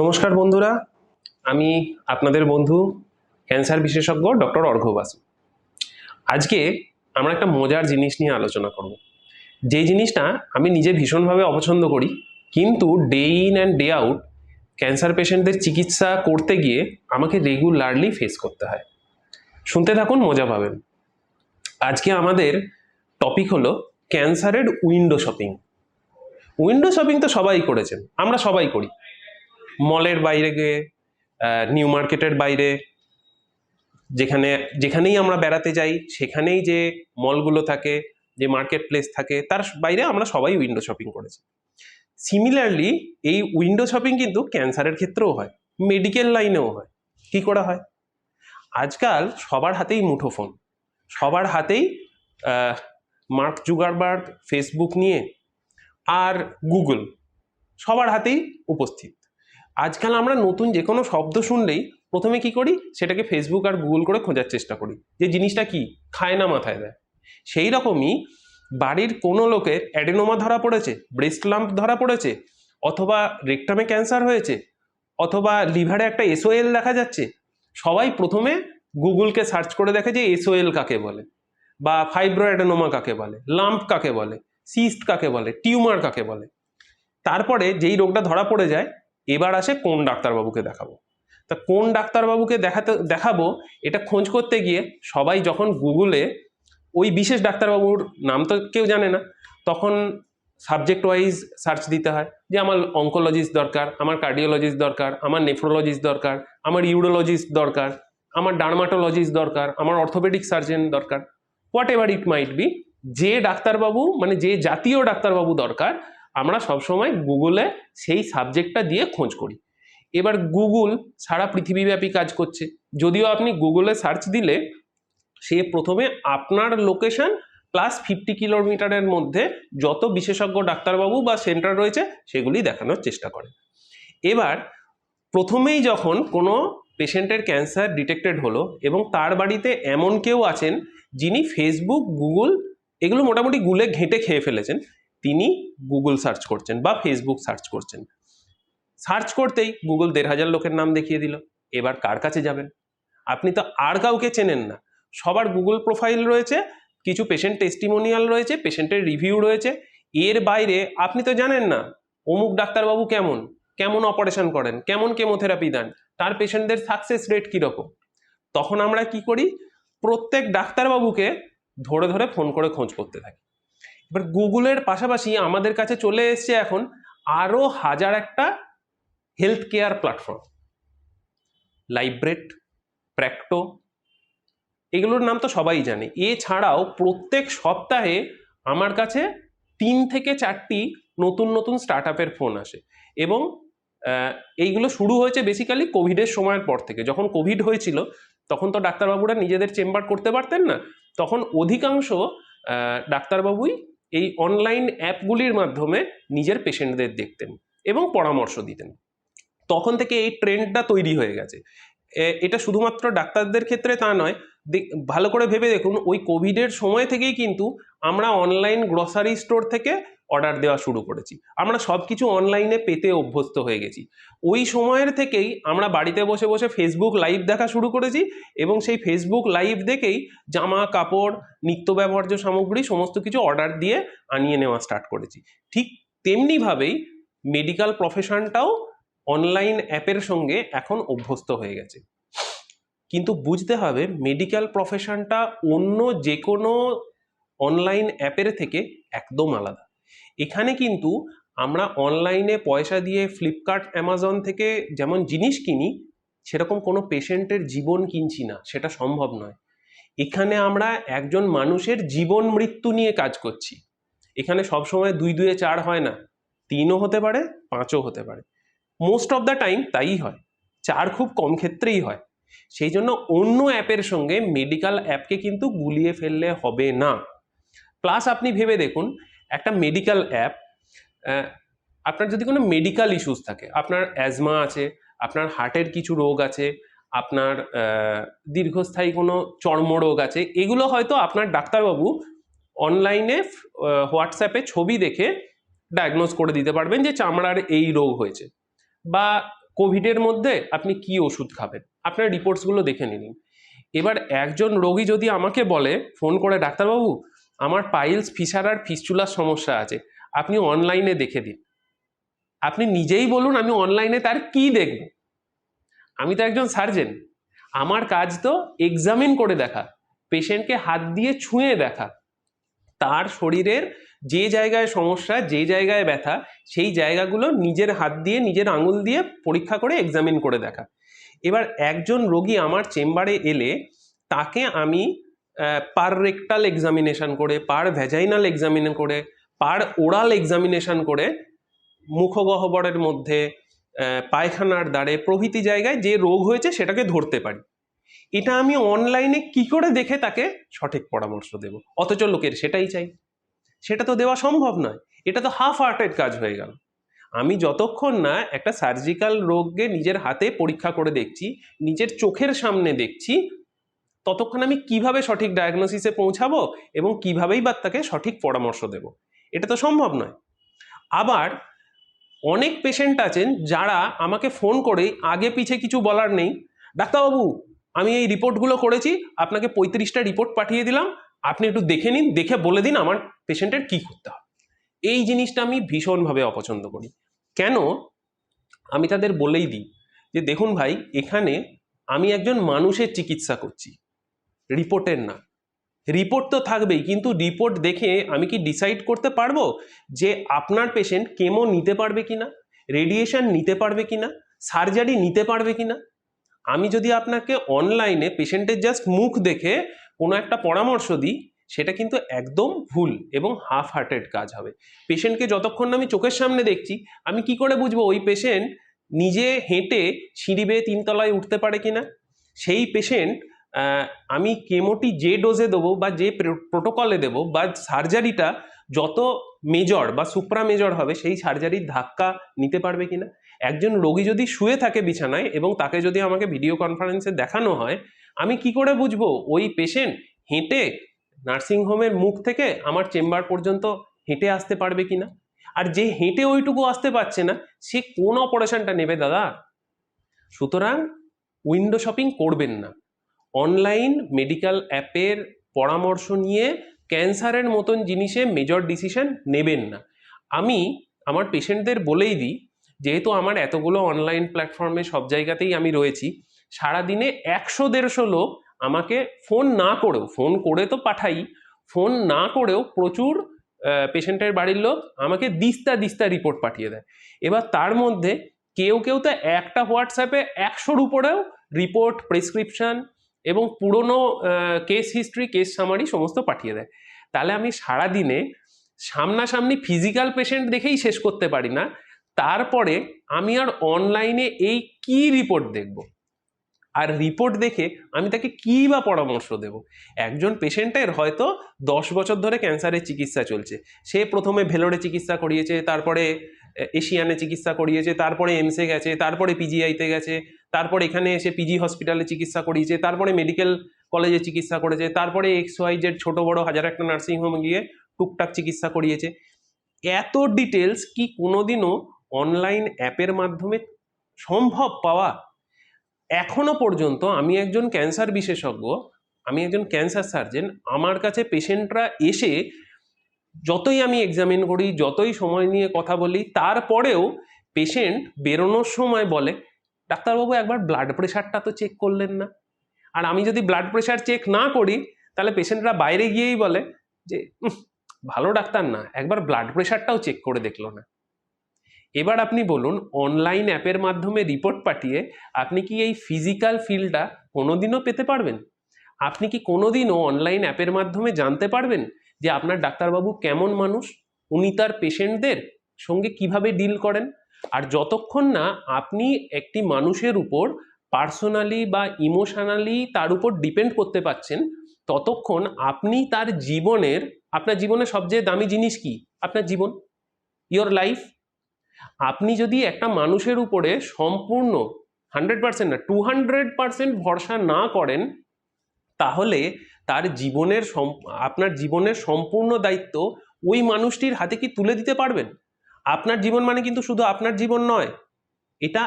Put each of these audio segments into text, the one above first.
নমস্কার বন্ধুরা, আমি আপনাদের বন্ধু ক্যান্সার বিশেষজ্ঞ ডক্টর অর্ঘ্য বাসু। আজকে আমরা একটা মজার জিনিস নিয়ে আলোচনা করব, যে জিনিসটা আমি নিজে ভীষণভাবে অপছন্দ করি, কিন্তু day in and day out cancer পেশেন্টদের চিকিৎসা করতে গিয়ে আমাকে রেগুলারলি ফেস করতে হয়। শুনতে থাকুন, মজা পাবেন। আজকে আমাদের টপিক হলো ক্যান্সারের উইন্ডো শপিং। উইন্ডো শপিং তো সবাই করেছেন, আমরা সবাই করি। মলের বাইরে গিয়ে, নিউ মার্কেটের বাইরে, যেখানেই আমরা বেড়াতে যাই সেখানেই যে মলগুলো থাকে, যে মার্কেট প্লেস থাকে, তার বাইরে আমরা সবাই উইন্ডো শপিং করেছি। সিমিলারলি এই উইন্ডো শপিং কিন্তু ক্যান্সারের ক্ষেত্রেও হয়, মেডিকেল লাইনেও হয়। কি করা হয়? আজকাল সবার হাতেই মুঠোফোন, সবার হাতেই মার্ক জুকারবার্গ ফেসবুক নিয়ে, আর গুগল সবার হাতেই উপস্থিত। আজকাল আমরা নতুন যে কোনো শব্দ শুনলেই প্রথমে কি করি, সেটাকে ফেসবুক আর গুগল করে খোঁজার চেষ্টা করি যে জিনিসটা কি, খায় না মাথায় দেয়। সেই রকমই বাড়ির কোনো লোকের অ্যাডেনোমা ধরা পড়েছে, ব্রেস্ট লাম্প ধরা পড়েছে, অথবা রেকটামে ক্যান্সার হয়েছে, অথবা লিভারে একটা এসওএল দেখা যাচ্ছে, সবাই প্রথমে গুগলকে সার্চ করে দেখে যে এসওএল কাকে বলে, বা ফাইব্রো অ্যাডেনোমা কাকে বলে, লাম্প কাকে বলে, সিস্ট কাকে বলে, টিউমার কাকে বলে। তারপরে যেই রোগটা ধরা পড়ে যায়, এবার আসে কোন ডাক্তারবাবুকে দেখাবো। তা কোন ডাক্তারবাবুকে দেখাবো এটা খোঁজ করতে গিয়ে সবাই যখন গুগলে ওই বিশেষ ডাক্তারবাবুর নাম তো কেউ জানে না, তখন সাবজেক্ট ওয়াইজ সার্চ দিতে হয় যে আমার অঙ্কোলজিস্ট দরকার, আমার কার্ডিওলজিস্ট দরকার, আমার নেফ্রোলজিস্ট দরকার, আমার ইউরোলজিস্ট দরকার, আমার ডার্মাটোলজিস্ট দরকার, আমার অর্থোপেডিক সার্জন দরকার, what ever it might be. যে ডাক্তারবাবু, মানে যে জাতীয় ডাক্তারবাবু দরকার, আমরা সবসময় গুগলে সেই সাবজেক্টটা দিয়ে খোঁজ করি। এবার গুগল সারা পৃথিবীব্যাপী কাজ করছে। যদিও আপনি গুগলে সার্চ দিলে সে প্রথমে আপনার লোকেশন প্লাস 50 কিলোমিটারের মধ্যে যত বিশেষজ্ঞ ডাক্তারবাবু বা সেন্টার রয়েছে সেগুলি দেখানোর চেষ্টা করে। এবার প্রথমেই যখন কোনো পেশেন্টের ক্যান্সার ডিটেক্টেড হলো এবং তার বাড়িতে এমন কেউ আছেন যিনি ফেসবুক, গুগল এগুলো মোটামুটি গুলে ঘেঁটে খেয়ে ফেলেছেন, তিনি গুগল সার্চ করছেন বা ফেসবুক সার্চ করছেন। সার্চ করতেই গুগল ১,৫০০ লোকের নাম দেখিয়ে দিল। এবার কার কাছে যাবেন? আপনি তো আর কাউকে চেনেন না, সবার গুগল প্রোফাইল রয়েছে, কিছু পেশেন্ট টেস্টিমোনিয়াল রয়েছে, পেশেন্টের রিভিউ রয়েছে। এর বাইরে আপনি তো জানেন না অমুক ডাক্তারবাবু কেমন কেমন অপারেশন করেন, কেমন কেমোথেরাপি দেন, তার পেশেন্টদের সাকসেস রেট কীরকম। তখন আমরা কি করি, প্রত্যেক ডাক্তারবাবুকে ধরে ধরে ফোন করে খোঁজ করতে থাকি। এবার গুগলের পাশাপাশি আমাদের কাছে চলে এসছে এখন আরও হাজার একটা হেলথ কেয়ার প্ল্যাটফর্ম, লাইব্রেট, প্র্যাক্টো, এগুলোর নাম তো সবাই জানে। এছাড়াও প্রত্যেক সপ্তাহে আমার কাছে 3 থেকে 4টি নতুন নতুন স্টার্ট আপের ফোন আসে। এবং এইগুলো শুরু হয়েছে বেসিক্যালি কোভিডের সময়ের পর থেকে। যখন কোভিড হয়েছিল তখন তো ডাক্তারবাবুরা নিজেদের চেম্বার করতে পারতেন না, তখন অধিকাংশ ডাক্তারবাবুই এই অনলাইন অ্যাপগুলির মাধ্যমে নিজের পেশেন্টদের দেখতেন এবং পরামর্শ দিতেন। তখন থেকে এই ট্রেন্ডটা তৈরি হয়ে গেছে। এটা শুধুমাত্র ডাক্তারদের ক্ষেত্রে তা নয়, ভালো করে ভেবে দেখুন, ওই কোভিডের সময় থেকেই কিন্তু আমরা অনলাইন গ্রসারি স্টোর থেকে অর্ডার দেওয়া শুরু করেছি। আমরা সব কিছু অনলাইনে পেতে অভ্যস্ত হয়ে গেছি। ওই সময়ের থেকেই আমরা বাড়িতে বসে বসে ফেসবুক লাইভ দেখা শুরু করেছি এবং সেই ফেসবুক লাইভ দেখেই জামা কাপড়, নিত্য ব্যবহার্য সামগ্রী সমস্ত কিছু অর্ডার দিয়ে আনিয়ে নেওয়া স্টার্ট করেছি। ঠিক তেমনিভাবেই মেডিকেল প্রফেশনটাও অনলাইন অ্যাপের সঙ্গে এখন অভ্যস্ত হয়ে গেছে। কিন্তু বুঝতে হবে মেডিকেল প্রফেশনটা অন্য যে কোনো অনলাইন অ্যাপের থেকে একদম আলাদা। এখানে কিন্তু আমরা অনলাইনে পয়সা দিয়ে ফ্লিপকার্ট, অ্যামাজন থেকে যেমন জিনিস কিনি, সেরকম কোনো পেশেন্টের জীবন কিনছি না, সেটা সম্ভব নয়। এখানে আমরা একজন মানুষের জীবন মৃত্যু নিয়ে কাজ করছি। এখানে সবসময় 2 2 4 হয় না, 3ও হতে পারে, 5ও হতে পারে। মোস্ট অফ দ্য টাইম তাই হয়, 4 খুব কম ক্ষেত্রেই হয়। সেই জন্য অন্য অ্যাপের সঙ্গে মেডিকেল অ্যাপকে কিন্তু গুলিয়ে ফেললে হবে না। প্লাস আপনি ভেবে দেখুন, একটা মেডিকেল অ্যাপ, আপনার যদি কোনো মেডিকেল ইস্যুস থাকে, আপনার অ্যাজমা আছে, আপনার হার্টের কিছু রোগ আছে, আপনার দীর্ঘস্থায়ী কোনো চর্মরোগ আছে, এগুলো হয়তো আপনার ডাক্তারবাবু অনলাইনে হোয়াটসঅ্যাপে ছবি দেখে ডায়াগনোজ করে দিতে পারবেন যে চামড়ার এই রোগ হয়েছে, বা কোভিডের মধ্যে আপনি কি ওষুধ খাবেন, আপনার রিপোর্টসগুলো দেখে নিন। এবার একজন রোগী যদি আমাকে বলে ফোন করে, ডাক্তারবাবু আমার পাইলস, ফিশার আর ফিস্চুলার সমস্যা আছে, আপনি অনলাইনে দেখে দিন। আপনি নিজেই বলুন আমি অনলাইনে তার কি দেখব? আমি তো একজন সার্জেন, আমার কাজ তো এক্সামিন করে দেখা, পেশেন্টকে হাত দিয়ে ছুঁয়ে দেখা, তার শরীরের যে জায়গায় সমস্যা, যে জায়গায় ব্যথা, সেই জায়গাগুলো নিজের হাত দিয়ে, নিজের আঙুল দিয়ে পরীক্ষা করে এক্সামিন করে দেখা। এবার একজন রোগী আমার চেম্বারে এলে তাকে আমি পার রেকটাল এক্সামিনেশন করে, পার ভ্যাজাইনাল এক্সামিন করে, পার ওরাল এক্সামিনেশন করে মুখগহ্বরের মধ্যে, পায়খানার দ্বারে প্রভৃতি জায়গায় যে রোগ হয়েছে সেটাকে ধরতে পারি। এটা আমি অনলাইনে কি করে দেখে তাকে সঠিক পরামর্শ দেব? অথচ লোকের সেটাই চাই। সেটা তো দেওয়া সম্ভব নয়, এটা তো হাফ হার্টেড কাজ হয়ে গেল। আমি যতক্ষণ না একটা সার্জিক্যাল রোগকে নিজের হাতে পরীক্ষা করে দেখছি, নিজের চোখের সামনে দেখছি, ততক্ষণ আমি কিভাবে সঠিক ডায়াগনোসিসে পৌঁছাবো এবং কিভাবেই বা তাকে সঠিক পরামর্শ দেব? এটা তো সম্ভব নয়। আবার অনেক পেশেন্ট আছেন যারা আমাকে ফোন করে, আগে পিছে কিছু বলার নেই, ডাক্তারবাবু আমি এই রিপোর্টগুলো করেছি, আপনাকে 35টা রিপোর্ট পাঠিয়ে দিলাম, আপনি একটু দেখে নিন, দেখে বলে দিন আমার পেশেন্টের কি করতে হবে। এই জিনিসটা আমি ভীষণভাবে অপছন্দ করি। কেন? আমি তাদের বলেই দিই যে দেখুন ভাই, এখানে আমি একজন মানুষের চিকিৎসা করছি, রিপোর্টের না। রিপোর্ট তো থাকবেই, কিন্তু রিপোর্ট দেখে আমি কি ডিসাইড করতে পারবো যে আপনার পেশেন্ট কেমো নিতে পারবে কিনা, রেডিয়েশন নিতে পারবে কিনা, সার্জারি নিতে পারবে কিনা? আমি যদি আপনাকে অনলাইনে পেশেন্টের জাস্ট মুখ দেখে কোনো একটা পরামর্শ দিই, সেটা কিন্তু একদম ভুল এবং হাফ হার্টেড কাজ হবে। পেশেন্টকে যতক্ষণ না আমি চোখের সামনে দেখছি, আমি কি করে বুঝবো ওই পেশেন্ট নিজে হেঁটে সিঁড়ি বেয়ে 3 তলায় উঠতে পারে কিনা? সেই পেশেন্ট আমি কেমোটি যে ডোজে দেবো বা যে প্রোটোকলে দেবো বা সার্জারিটা যত মেজর বা সুপ্রা মেজর হবে সেই সার্জারির ধাক্কা নিতে পারবে কিনা? একজন রোগী যদি শুয়ে থাকে বিছানায় এবং তাকে যদি আমাকে ভিডিও কনফারেন্সে দেখানো হয়, আমি কি করে বুঝবো ওই পেশেন্ট হেঁটে নার্সিংহোমের মুখ থেকে আমার চেম্বার পর্যন্ত হেঁটে আসতে পারবে কিনা? আর যে হেঁটে ওইটুকু আসতে পারছে না, সে কোন অপারেশনটা নেবে দাদা? সুতরাং উইন্ডো শপিং করবেন না। অনলাইন মেডিকেল অ্যাপের পরামর্শ নিয়ে ক্যান্সারের মতন জিনিসে মেজর ডিসিশন নেবেন না। আমি আমার পেশেন্টদের বলেই দিই, যেহেতু আমার এতগুলো অনলাইন প্ল্যাটফর্মে সব জায়গাতেই আমি রয়েছি, সারাদিনে 100-150 লোক আমাকে ফোন না করেও, ফোন করে তো পাঠাই, ফোন না করেও প্রচুর পেশেন্টের বাড়ির লোক আমাকে দিস্তা দিস্তা রিপোর্ট পাঠিয়ে দেয়। এবার তার মধ্যে কেউ কেউ তো একটা হোয়াটসঅ্যাপে 100-র উপরেও রিপোর্ট, প্রেসক্রিপশন এবং পুরনো কেস হিস্ট্রি, কেস সামারি সমস্ত পাঠিয়ে দেয়। তাহলে আমি সারাদিনে সামনাসামনি ফিজিক্যাল পেশেন্ট দেখেই শেষ করতে পারি না, তারপরে আমি আর অনলাইনে এই কি রিপোর্ট দেখব? আর রিপোর্ট দেখে আমি তাকে কি বা পরামর্শ দেব? একজন পেশেন্টের হয়তো 10 বছর ধরে ক্যান্সারের চিকিৎসা চলছে, সে প্রথমে ভেলোরে চিকিৎসা করিয়েছে, তারপরে এশিয়ানে চিকিৎসা করিয়েছে, তারপরে এমসে গেছে, তারপরে পিজিআইতে গেছে, তারপর এখানে এসে পিজি হসপিটালে চিকিৎসা করিয়েছে, তারপরে মেডিকেল কলেজে চিকিৎসা করেছে, তারপরে XYZ ছোট বড় হাজার একটা নার্সিংহোমে গিয়ে টুকটাক চিকিৎসা করিয়েছে। এত ডিটেলস কি কোনোদিনও অনলাইন অ্যাপের মাধ্যমে সম্ভব পাওয়া? এখনো পর্যন্ত আমি একজন ক্যান্সার বিশেষজ্ঞ, আমি একজন ক্যান্সার সার্জন, আমার কাছে পেশেন্টরা এসে যতই আমি এক্সামিন করি, যতই সময় নিয়ে কথা বলি, তারপরেও পেশেন্ট বেরোনোর সময় বলে, ডাক্তারবাবু একবার ব্লাড প্রেশারটা তো চেক করলেন না? আর আমি যদি ব্লাড প্রেশার চেক না করি, তাহলে পেশেন্টরা বাইরে গিয়েই বলে যে ভালো ডাক্তার না, একবার ব্লাড প্রেশারটাও চেক করে দেখলো না। এবার আপনি বলুন, অনলাইন অ্যাপের মাধ্যমে রিপোর্ট পাঠিয়ে আপনি কি এই ফিজিক্যাল ফিলটা কোনোদিনও পেতে পারবেন? আপনি কি কোনোদিনও অনলাইন অ্যাপের মাধ্যমে জানতে পারবেন যে আপনার ডাক্তারবাবু কেমন মানুষ, উনি তার পেশেন্টদের সঙ্গে কিভাবে ডিল করেন? আর যতক্ষণ না আপনি একটি মানুষের উপর পার্সোনালি বা ইমোশনালি তার উপর ডিপেন্ড করতে পারছেন, ততক্ষণ আপনি তার জীবনের, আপনার জীবনের সবচেয়ে দামি জিনিস কি? আপনার জীবন, ইয়োর লাইফ। আপনি যদি একটা মানুষের উপরে সম্পূর্ণ 100% না 200% ভরসা না করেন, তাহলে তার জীবনের আপনার জীবনের সম্পূর্ণ দায়িত্ব ওই মানুষটির হাতে কি তুলে দিতে পারবেন? আপনার জীবন মানে কিন্তু শুধু আপনার জীবন নয়, এটা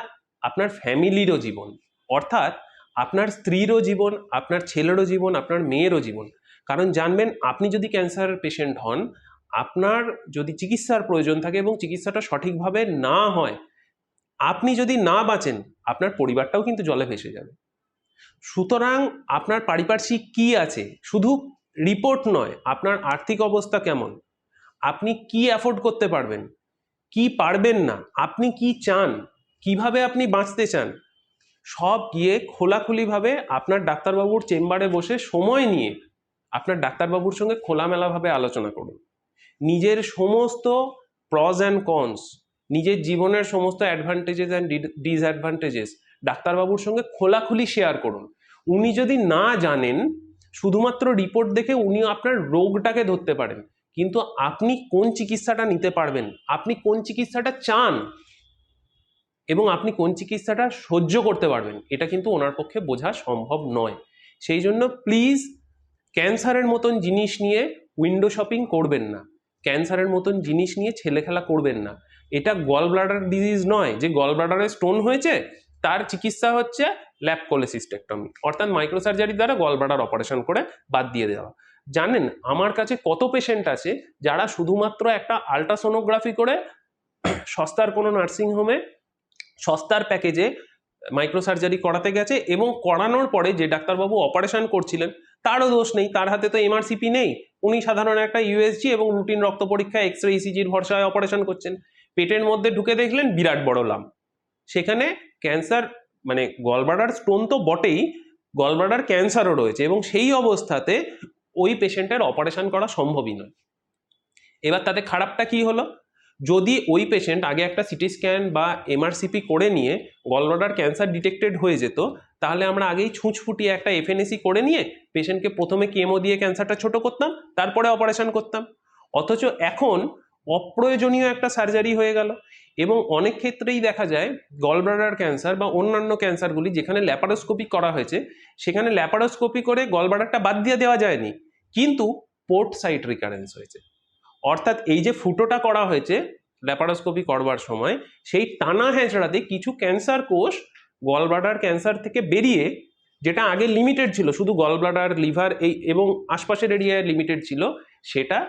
আপনার ফ্যামিলিরও জীবন, অর্থাৎ আপনার স্ত্রীরও জীবন, আপনার ছেলেরও জীবন, আপনার মেয়েরও জীবন। কারণ জানবেন, আপনি যদি ক্যান্সার পেশেন্ট হন, আপনার যদি চিকিৎসার প্রয়োজন থাকে এবং চিকিৎসাটা সঠিকভাবে না হয়, আপনি যদি না বাঁচেন, আপনার পরিবারটাও কিন্তু জলে ভেসে যাবে। সুতরাং আপনার পারিপার্শ্বিক কি আছে, শুধু রিপোর্ট নয়, আপনার আর্থিক অবস্থা কেমন, আপনি কি অ্যাফোর্ড করতে পারবেন, কি পারবেন না, আপনি কি চান, কিভাবে আপনি বাঁচতে চান, সব গিয়ে খোলাখুলিভাবে আপনার ডাক্তারবাবুর চেম্বারে বসে সময় নিয়ে আপনার ডাক্তারবাবুর সঙ্গে খোলামেলাভাবে আলোচনা করুন। নিজের সমস্ত প্রজ অ্যান্ড কনস, নিজের জীবনের সমস্ত অ্যাডভান্টেজেস অ্যান্ড ডিসঅ্যাডভান্টেজেস ডাক্তারবাবুর সঙ্গে খোলাখুলি শেয়ার করুন। উনি যদি না জানেন, শুধুমাত্র রিপোর্ট দেখে উনি আপনার রোগটাকে ধরতে পারেন, কিন্তু আপনি কোন চিকিৎসাটা নিতে পারবেন, আপনি কোন চিকিৎসাটা চান এবং আপনি কোন চিকিৎসাটা সহ্য করতে পারবেন, এটা কিন্তু ওনার পক্ষে বোঝা সম্ভব নয়। সেই জন্য প্লিজ ক্যান্সারের মতন জিনিস নিয়ে উইন্ডো শপিং করবেন না, ক্যান্সারের মতন জিনিস নিয়ে ছেলেখেলা করবেন না। এটা গল ব্লাডার ডিজিজ নয় যে গল ব্লাডারে স্টোন হয়েছে, তার চিকিৎসা হচ্ছে ল্যাপকোলেসিস্টেক্টমি, অর্থাৎ মাইক্রোসার্জারি দ্বারা গল ব্লাডার অপারেশন করে বাদ দিয়ে দেওয়া। জানেন আমার কাছে কত পেশেন্ট আছে যারা শুধুমাত্র একটা আল্ট্রাসোনোগ্রাফি করে সস্তার কোনো নার্সিংহোমে সস্তার প্যাকেজে মাইক্রোসার্জারি করাতে গেছে, এবং করানোর পরে যে ডাক্তারবাবু অপারেশন করছিলেন তারও দোষ নেই, তার হাতে তো এমআরসিপি নেই, উনি সাধারণ একটা ইউএসজি এবং রুটিন রক্ত পরীক্ষা এক্সরে ইসিজির ভরসায় অপারেশন করছেন। পেটের মধ্যে ঢুকে দেখলেন বিরাট বড় লাম্প, সেখানে ক্যান্সার, মানে গলব্লাডার স্টোন তো বটেই, গলব্লাডার ক্যান্সারও রয়েছে, এবং সেই অবস্থাতে ওই পেশেন্টের অপারেশন করা সম্ভবই নয়। এবার তাতে খারাপটা কি হলো, যদি ওই পেশেন্ট আগে একটা সিটি স্ক্যান বা এমআরসিপি করে নিয়ে গলব্লাডার ক্যান্সার ডিটেক্টেড হয়ে যেত, তাহলে আমরা আগেই ছুঁচ ফুটিয়ে একটা এফএনএসি করে নিয়ে পেশেন্টকে প্রথমে কেমো দিয়ে ক্যান্সারটা ছোট করতাম, তারপরে অপারেশন করতাম। অথচ এখন অপ্রয়োজনীয় একটা সার্জারি হয়ে গেল, এবং অনেক ক্ষেত্রেই দেখা যায় গলব্লাডার ক্যান্সার বা অন্যান্য ক্যান্সারগুলি যেখানে ল্যাপারোস্কোপি করা হয়েছে, সেখানে ল্যাপারোস্কোপি করে গলব্লাডারটা বাদ দিয়ে দেওয়া যায়নি, কিন্তু পোর্ট সাইট রিকারেন্স হয়েছে। অর্থাৎ এই যে ফুটোটা করা হয়েছে ল্যাপারোস্কোপি করবার সময়, সেই টানা হ্যাঁচড়াতে কিছু ক্যান্সার কোষ গলব্লাডার ক্যান্সার থেকে বেরিয়ে, যেটা আগে লিমিটেড ছিল শুধু গলব্লাডার লিভার এই এবং আশপাশের এরিয়ায় লিমিটেড ছিল, সেটা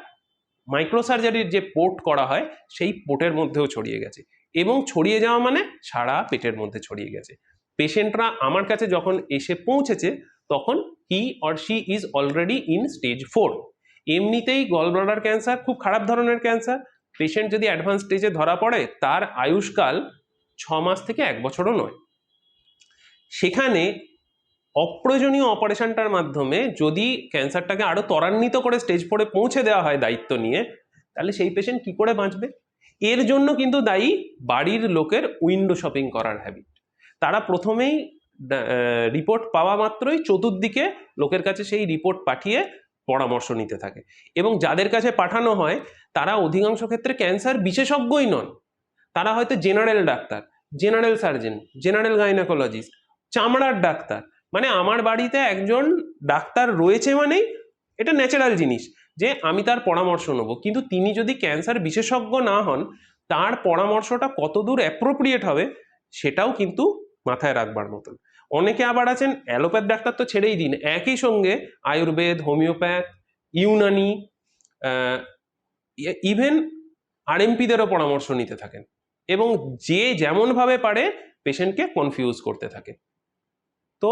মাইক্রোসার্জারির যে পোর্ট করা হয় সেই পোর্টের মধ্যেও ছড়িয়ে গেছে, এবং ছড়িয়ে যাওয়া মানে সারা পেটের মধ্যে ছড়িয়ে গেছে। পেশেন্টরা আমার কাছে যখন এসে পৌঁছেছে তখন he or she is already in stage 4। এমনিতেই গলব্লাডার ক্যান্সার খুব খারাপ ধরনের ক্যান্সার, পেশেন্ট যদি অ্যাডভান্স স্টেজে ধরা পড়ে তার আয়ুষ্কাল 6 মাস থেকে 1 বছরও নয়। সেখানে অপ্রয়োজনীয় অপারেশনটার মাধ্যমে যদি ক্যান্সারটাকে আরো ত্বরান্বিত করে স্টেজ 4-এ পৌঁছে দেওয়া হয় দায়িত্ব নিয়ে, তাহলে সেই পেশেন্ট কি করে বাঁচবে? এর জন্য কিন্তু দায়ী বাড়ির লোকের উইন্ডো শপিং করার হ্যাবিট। তারা প্রথমেই রিপোর্ট পাওয়া মাত্রই চতুর্দিকে লোকের কাছে সেই রিপোর্ট পাঠিয়ে পরামর্শ নিতে থাকে, এবং যাদের কাছে পাঠানো হয় তারা অধিকাংশ ক্ষেত্রে ক্যান্সার বিশেষজ্ঞই নন, তারা হয়তো general doctor, general surgeon, general gynaecologist, চামড়ার ডাক্তার। মানে আমার বাড়িতে একজন ডাক্তার রয়েছে মানেই এটা ন্যাচারাল জিনিস যে আমি তার পরামর্শ নেব, কিন্তু তিনি যদি ক্যান্সার বিশেষজ্ঞ না হন, তার পরামর্শটা কতদূর অ্যাপ্রোপ্রিয়েট হবে সেটাও কিন্তু মাথায় রাখবার মতন। অনেকে আবার আছেন অ্যালোপ্যাথ ডাক্তার তো ছেড়েই দিন, একই সঙ্গে আয়ুর্বেদ, হোমিওপ্যাথ, ইউনানি, ইভেন আরএমপিদেরও পরামর্শ নিতে থাকেন, এবং যে যেমনভাবে পারে পেশেন্টকে কনফিউজ করতে থাকে। তো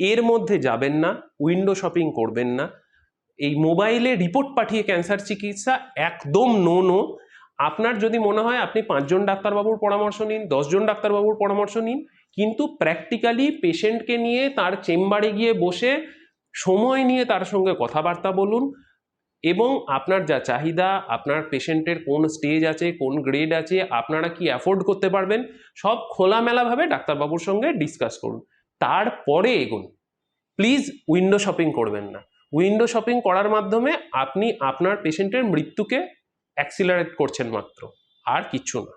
এর মধ্যে যাবেন না, উইন্ডো শপিং করবেন না। এই মোবাইলে রিপোর্ট পাঠিয়ে ক্যান্সার চিকিৎসা একদম নো। আপনার যদি মনে হয় আপনি 5 জন ডাক্তারবাবুর পরামর্শ নিন, 10 জন ডাক্তারবাবুর পরামর্শ নিন, কিন্তু প্র্যাকটিক্যালি পেশেন্টকে নিয়ে তার চেম্বারে গিয়ে বসে সময় নিয়ে তার সঙ্গে কথাবার্তা বলুন, এবং আপনার যা চাহিদা, আপনার পেশেন্টের কোন স্টেজ আছে, কোন গ্রেড আছে, আপনারা কি অ্যাফোর্ড করতে পারবেন, সব খোলামেলাভাবে ডাক্তারবাবুর সঙ্গে ডিসকাস করুন, তারপরে এগুন। প্লিজ উইন্ডো শপিং করবেন না। উইন্ডো শপিং করার মাধ্যমে আপনি আপনার পেশেন্টের মৃত্যুকে অ্যাক্সিলারেট করছেন মাত্র, আর কিচ্ছু না।